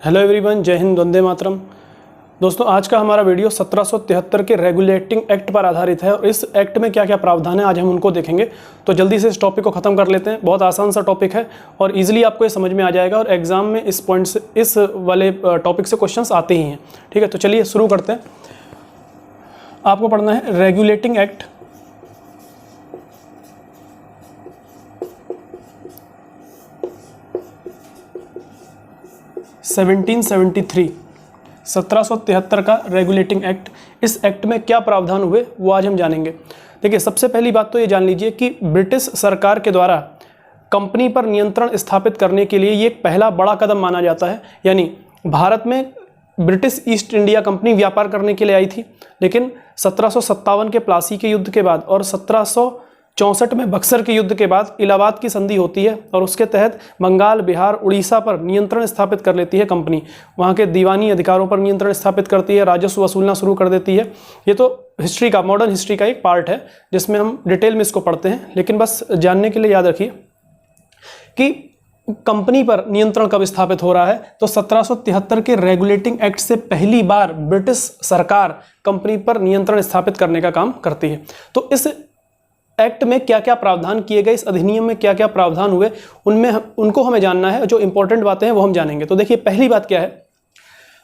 Hello everyone, जय हिंद, वंदे मातरम। दोस्तों, आज का हमारा वीडियो 1773 के रेगुलेटिंग एक्ट पर आधारित है और इस एक्ट में क्या क्या प्रावधान है आज हम उनको देखेंगे। तो जल्दी से इस टॉपिक को ख़त्म कर लेते हैं। बहुत आसान सा टॉपिक है और इजीली आपको ये समझ में आ जाएगा और एग्जाम में इस पॉइंट से, इस वाले टॉपिक से क्वेश्चंस आते ही हैं। ठीक है, तो चलिए शुरू करते हैं। आपको पढ़ना है रेगुलेटिंग एक्ट 1773 का रेगुलेटिंग एक्ट। इस एक्ट में क्या प्रावधान हुए वो आज हम जानेंगे। देखिए, सबसे पहली बात तो ये जान लीजिए कि ब्रिटिश सरकार के द्वारा कंपनी पर नियंत्रण स्थापित करने के लिए ये एक पहला बड़ा कदम माना जाता है। यानी भारत में ब्रिटिश ईस्ट इंडिया कंपनी व्यापार करने के लिए आई थी, लेकिन 1757 के प्लासी के युद्ध के बाद और 1764 में बक्सर के युद्ध के बाद इलाहाबाद की संधि होती है और उसके तहत बंगाल, बिहार, उड़ीसा पर नियंत्रण स्थापित कर लेती है कंपनी। वहाँ के दीवानी अधिकारों पर नियंत्रण स्थापित करती है, राजस्व वसूलना शुरू कर देती है। ये तो हिस्ट्री का, मॉडर्न हिस्ट्री का एक पार्ट है जिसमें हम डिटेल में इसको पढ़ते हैं, लेकिन बस जानने के लिए याद रखिए कि कंपनी पर नियंत्रण कब स्थापित हो रहा है। तो 1773 के रेगुलेटिंग एक्ट से पहली बार ब्रिटिश सरकार कंपनी पर नियंत्रण स्थापित करने का काम करती है। तो इस एक्ट में क्या क्या प्रावधान किए गए, इस अधिनियम में क्या क्या प्रावधान हुए, उनको हमें जानना है। जो इंपॉर्टेंट बातें हैं वो हम जानेंगे। तो देखिए, पहली बात क्या है।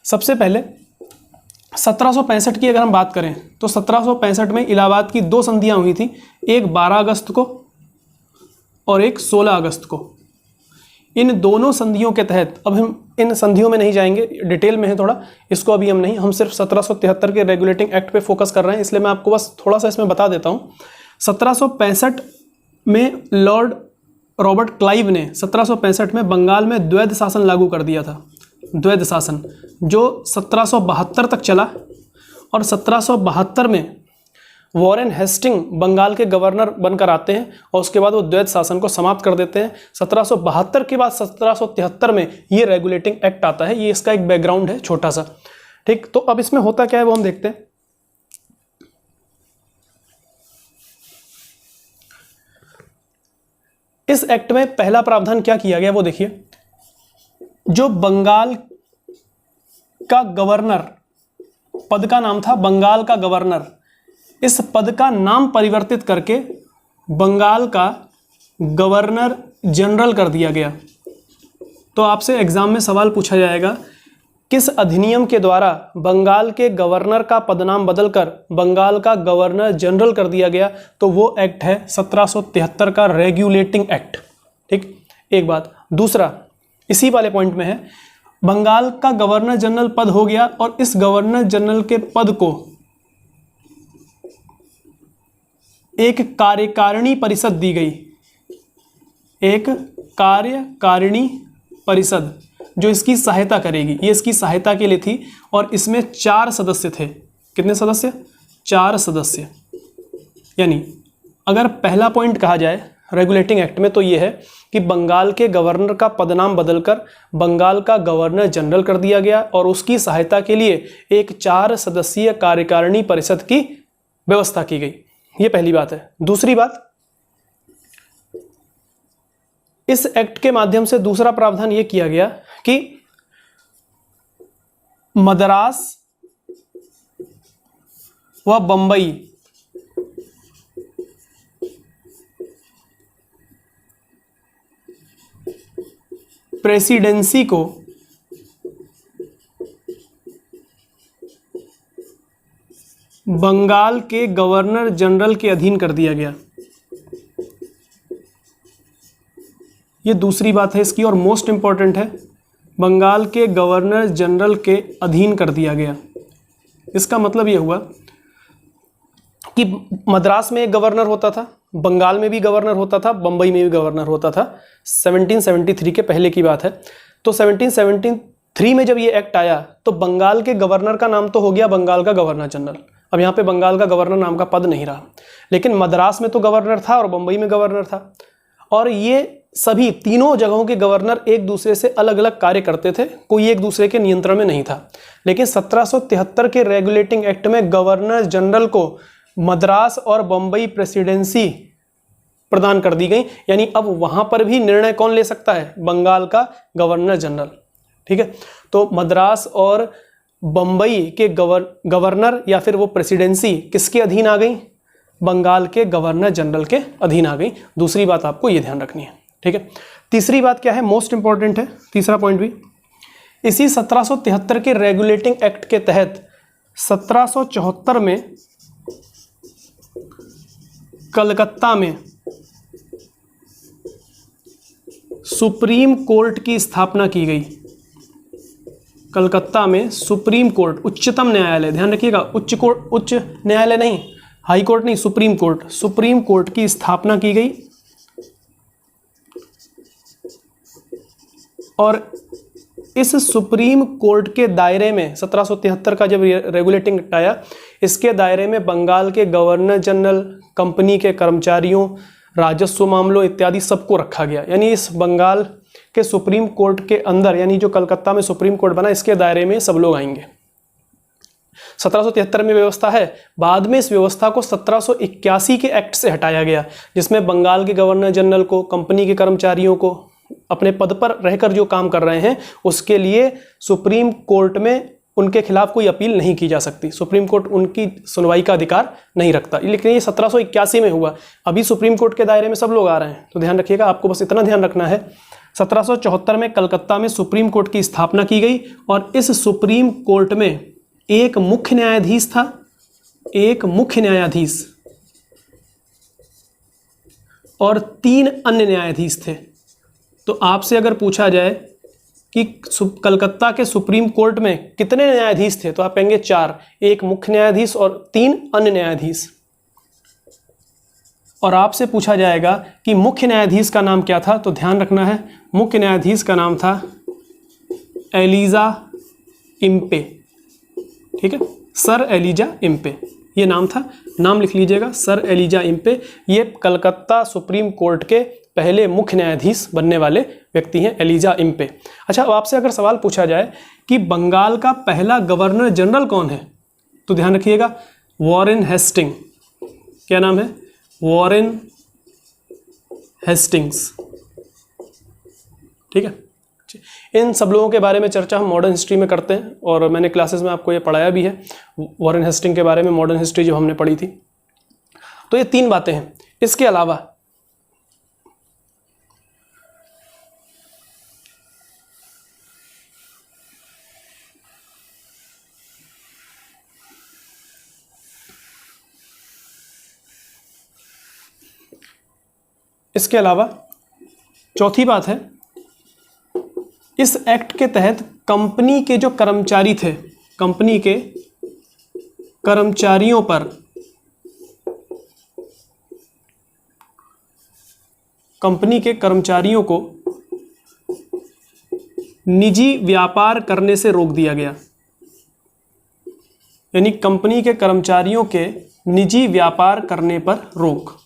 सबसे पहले 1765 की अगर हम बात करें तो 1765 में इलाहाबाद की दो संधियां हुई थी, एक 12 अगस्त को और एक 16 अगस्त को। इन दोनों संधियों के तहत, अब हम इन संधियों में नहीं जाएंगे, डिटेल में है थोड़ा, इसको अभी हम सिर्फ 1773 के रेगुलेटिंग एक्ट पे फोकस कर रहे हैं, इसलिए मैं आपको बस थोड़ा सा इसमें बता देता हूँ। 1765 में लॉर्ड रॉबर्ट क्लाइव ने 1765 में बंगाल में द्वैध शासन लागू कर दिया था। द्वैध शासन जो 1772 तक चला और 1772 में वॉरेन हेस्टिंग बंगाल के गवर्नर बनकर आते हैं और उसके बाद वो द्वैध शासन को समाप्त कर देते हैं। 1772 के बाद 1773 में ये रेगुलेटिंग एक्ट आता है। ये इसका एक बैकग्राउंड है छोटा सा। ठीक, तो अब इसमें होता क्या है वो हम देखते हैं। इस एक्ट में पहला प्रावधान क्या किया गया वो देखिए। जो बंगाल का गवर्नर, पद का नाम था बंगाल का गवर्नर, इस पद का नाम परिवर्तित करके बंगाल का गवर्नर जनरल कर दिया गया। तो आपसे एग्जाम में सवाल पूछा जाएगा, किस अधिनियम के द्वारा बंगाल के गवर्नर का पदनाम बदलकर बंगाल का गवर्नर जनरल कर दिया गया? तो वो एक्ट है 1773 का रेगुलेटिंग एक्ट। ठीक, एक बात। दूसरा, इसी वाले पॉइंट में है, बंगाल का गवर्नर जनरल पद हो गया और इस गवर्नर जनरल के पद को एक कार्यकारिणी परिषद दी गई। एक कार्यकारिणी परिषद जो इसकी सहायता करेगी। ये इसकी सहायता के लिए थी और इसमें 4 सदस्य थे। कितने सदस्य? 4 सदस्य। यानी अगर पहला पॉइंट कहा जाए रेगुलेटिंग एक्ट में तो ये है कि बंगाल के गवर्नर का पदनाम बदलकर बंगाल का गवर्नर जनरल कर दिया गया और उसकी सहायता के लिए एक 4 सदस्यीय कार्यकारिणी परिषद की व्यवस्था की गई। ये पहली बात है। दूसरी बात, इस एक्ट के माध्यम से दूसरा प्रावधान यह किया गया कि मद्रास व बंबई प्रेसिडेंसी को बंगाल के गवर्नर जनरल के अधीन कर दिया गया। ये दूसरी बात है इसकी और मोस्ट इंपॉर्टेंट है, बंगाल के गवर्नर जनरल के अधीन कर दिया गया। इसका मतलब ये हुआ कि मद्रास में एक गवर्नर होता था, बंगाल में भी गवर्नर होता था, बंबई में भी गवर्नर होता था। 1773 के पहले की बात है। तो 1773 में जब ये एक्ट आया तो बंगाल के गवर्नर का नाम तो हो गया बंगाल का गवर्नर जनरल। अब यहाँ पे बंगाल का गवर्नर नाम का पद नहीं रहा, लेकिन मद्रास में तो गवर्नर था और बंबई में गवर्नर था और ये सभी तीनों जगहों के गवर्नर एक दूसरे से अलग अलग कार्य करते थे, कोई एक दूसरे के नियंत्रण में नहीं था। लेकिन 1773 के रेगुलेटिंग एक्ट में गवर्नर जनरल को मद्रास और बंबई प्रेसिडेंसी प्रदान कर दी गई। यानी अब वहां पर भी निर्णय कौन ले सकता है? बंगाल का गवर्नर जनरल। ठीक है। तो मद्रास और बम्बई के गवर्नर या फिर वो प्रेसिडेंसी किसके अधीन आ गई? बंगाल के गवर्नर जनरल के अधीन आ गई। दूसरी बात आपको ये ध्यान रखनी है, ठीक है। तीसरी बात क्या है, मोस्ट इंपॉर्टेंट है तीसरा पॉइंट भी। इसी 1773 के रेगुलेटिंग एक्ट के तहत 1774 में कलकत्ता में सुप्रीम कोर्ट की स्थापना की गई। कलकत्ता में सुप्रीम कोर्ट, उच्चतम न्यायालय, ध्यान रखिएगा, उच्च न्यायालय नहीं, हाई कोर्ट नहीं, सुप्रीम कोर्ट, सुप्रीम कोर्ट की स्थापना की गई। और इस सुप्रीम कोर्ट के दायरे में 1773 का जब रेगुलेटिंग एक्ट आया, इसके दायरे में बंगाल के गवर्नर जनरल, कंपनी के कर्मचारियों, राजस्व मामलों इत्यादि सबको रखा गया। यानी इस बंगाल के सुप्रीम कोर्ट के अंदर, यानी जो कलकत्ता में सुप्रीम कोर्ट बना, इसके दायरे में सब लोग आएंगे। 1773 में व्यवस्था है। बाद में इस व्यवस्था को 1781 के एक्ट से हटाया गया, जिसमें बंगाल के गवर्नर जनरल को, कंपनी के कर्मचारियों को अपने पद पर रहकर जो काम कर रहे हैं उसके लिए सुप्रीम कोर्ट में उनके खिलाफ कोई अपील नहीं की जा सकती। सुप्रीम कोर्ट उनकी सुनवाई का अधिकार नहीं रखता। लेकिन ये 1781 में हुआ। अभी सुप्रीम कोर्ट के दायरे में सब लोग आ रहे हैं, तो ध्यान रखिएगा, आपको बस इतना ध्यान रखना है। 1774 में कलकत्ता में सुप्रीम कोर्ट की स्थापना की गई और इस सुप्रीम कोर्ट में एक मुख्य न्यायाधीश था, एक मुख्य न्यायाधीश और 3 अन्य न्यायाधीश थे। तो आपसे अगर पूछा जाए कि कलकत्ता के सुप्रीम कोर्ट में कितने न्यायाधीश थे, तो आप कहेंगे 4, एक मुख्य न्यायाधीश और 3 अन्य न्यायाधीश। और आपसे पूछा जाएगा कि मुख्य न्यायाधीश का नाम क्या था, तो ध्यान रखना है, मुख्य न्यायाधीश का नाम था एलिजा इम्पे, ठीक है, सर एलिजा इम्पे, ये नाम था, नाम लिख लीजिएगा, सर एलिजा इम्पे। ये कलकत्ता सुप्रीम कोर्ट के पहले मुख्य न्यायाधीश बनने वाले व्यक्ति हैं, एलिजा इम्पे। अच्छा, अब आपसे अगर सवाल पूछा जाए कि बंगाल का पहला गवर्नर जनरल कौन है, तो ध्यान रखिएगा, वॉरेन हेस्टिंग। क्या नाम है? वॉरेन हेस्टिंग्स, ठीक है। इन सब लोगों के बारे में चर्चा हम मॉडर्न हिस्ट्री में करते हैं और मैंने क्लासेस में आपको ये पढ़ाया भी है, वॉरेन हेस्टिंग के बारे में मॉडर्न हिस्ट्री जो हमने पढ़ी थी। तो ये 3 बातें हैं। इसके अलावा चौथी बात है, इस एक्ट के तहत कंपनी के जो कर्मचारी थे, कंपनी के कर्मचारियों पर कंपनी के कर्मचारियों को निजी व्यापार करने से रोक दिया गया। यानी कंपनी के कर्मचारियों के निजी व्यापार करने पर रोक।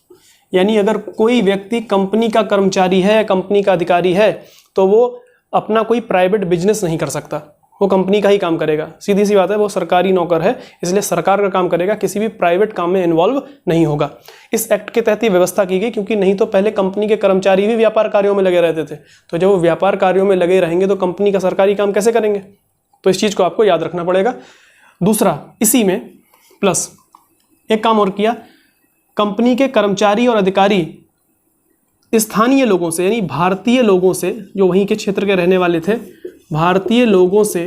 यानी अगर कोई व्यक्ति कंपनी का कर्मचारी है, कंपनी का अधिकारी है, तो वो अपना कोई प्राइवेट बिजनेस नहीं कर सकता, वो कंपनी का ही काम करेगा। सीधी सी बात है, वो सरकारी नौकर है, इसलिए सरकार का काम करेगा, किसी भी प्राइवेट काम में इन्वॉल्व नहीं होगा। इस एक्ट के तहत ये व्यवस्था की गई, क्योंकि नहीं तो पहले कंपनी के कर्मचारी भी व्यापार कार्यों में लगे रहते थे, तो जब वो व्यापार कार्यों में लगे रहेंगे तो कंपनी का सरकारी काम कैसे करेंगे? तो इस चीज़ को आपको याद रखना पड़ेगा। दूसरा, इसी में प्लस एक काम और किया, कंपनी के कर्मचारी और अधिकारी स्थानीय लोगों से, यानी भारतीय लोगों से, जो वहीं के क्षेत्र के रहने वाले थे, भारतीय लोगों से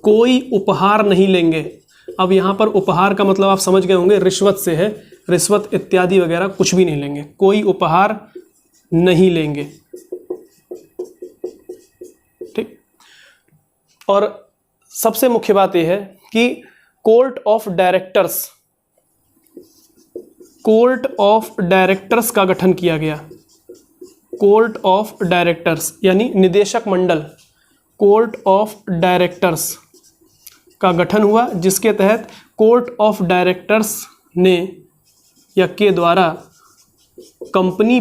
कोई उपहार नहीं लेंगे। अब यहाँ पर उपहार का मतलब आप समझ गए होंगे, रिश्वत से है, रिश्वत इत्यादि वगैरह कुछ भी नहीं लेंगे, कोई उपहार नहीं लेंगे, ठीक। और सबसे मुख्य बात यह है कि कोर्ट ऑफ डायरेक्टर्स का गठन किया गया। कोर्ट ऑफ डायरेक्टर्स यानी निदेशक मंडल, कोर्ट ऑफ डायरेक्टर्स का गठन हुआ, जिसके तहत कोर्ट ऑफ डायरेक्टर्स ने या के द्वारा कंपनी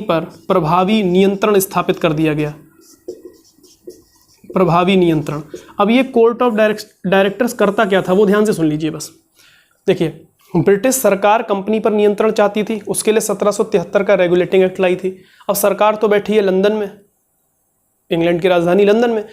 पर प्रभावी नियंत्रण स्थापित कर दिया गया। प्रभावी नियंत्रण। अब ये कोर्ट ऑफ डायरेक्टर्स करता क्या था, वो ध्यान से सुन लीजिए बस। देखिए, ब्रिटिश सरकार कंपनी पर नियंत्रण चाहती थी, उसके लिए 1773 का रेगुलेटिंग एक्ट लाई थी। अब सरकार तो बैठी है लंदन में, इंग्लैंड की राजधानी लंदन में,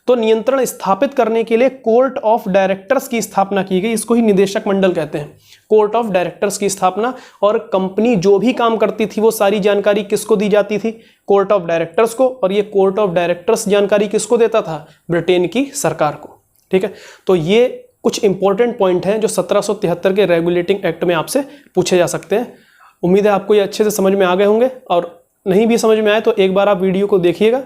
तो नियंत्रण स्थापित करने के लिए कोर्ट ऑफ डायरेक्टर्स की स्थापना की गई। इसको ही निदेशक मंडल कहते हैं, कोर्ट ऑफ डायरेक्टर्स की स्थापना। और कंपनी जो भी काम करती थी वो सारी जानकारी किसको दी जाती थी? कोर्ट ऑफ डायरेक्टर्स को। और ये कोर्ट ऑफ डायरेक्टर्स जानकारी किसको देता था? ब्रिटेन की सरकार को। ठीक है, तो ये कुछ इंपॉर्टेंट पॉइंट हैं जो 1773 के रेगुलेटिंग एक्ट में आपसे पूछे जा सकते हैं। उम्मीद है आपको ये अच्छे से समझ में आ गए होंगे, और नहीं भी समझ में आए तो एक बार आप वीडियो को देखिएगा,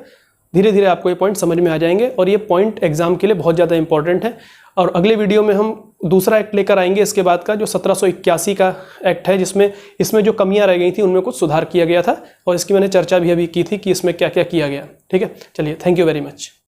धीरे धीरे आपको ये पॉइंट समझ में आ जाएंगे। और ये पॉइंट एग्जाम के लिए बहुत ज़्यादा इंपॉर्टेंट है। और अगले वीडियो में हम दूसरा एक्ट लेकर आएंगे इसके बाद का, जो 1781 का एक्ट है, जिसमें इसमें जो कमियां रह गई थी उनमें कुछ सुधार किया गया था, और इसकी मैंने चर्चा भी अभी की थी कि इसमें क्या क्या किया गया। ठीक है, चलिए, थैंक यू वेरी मच।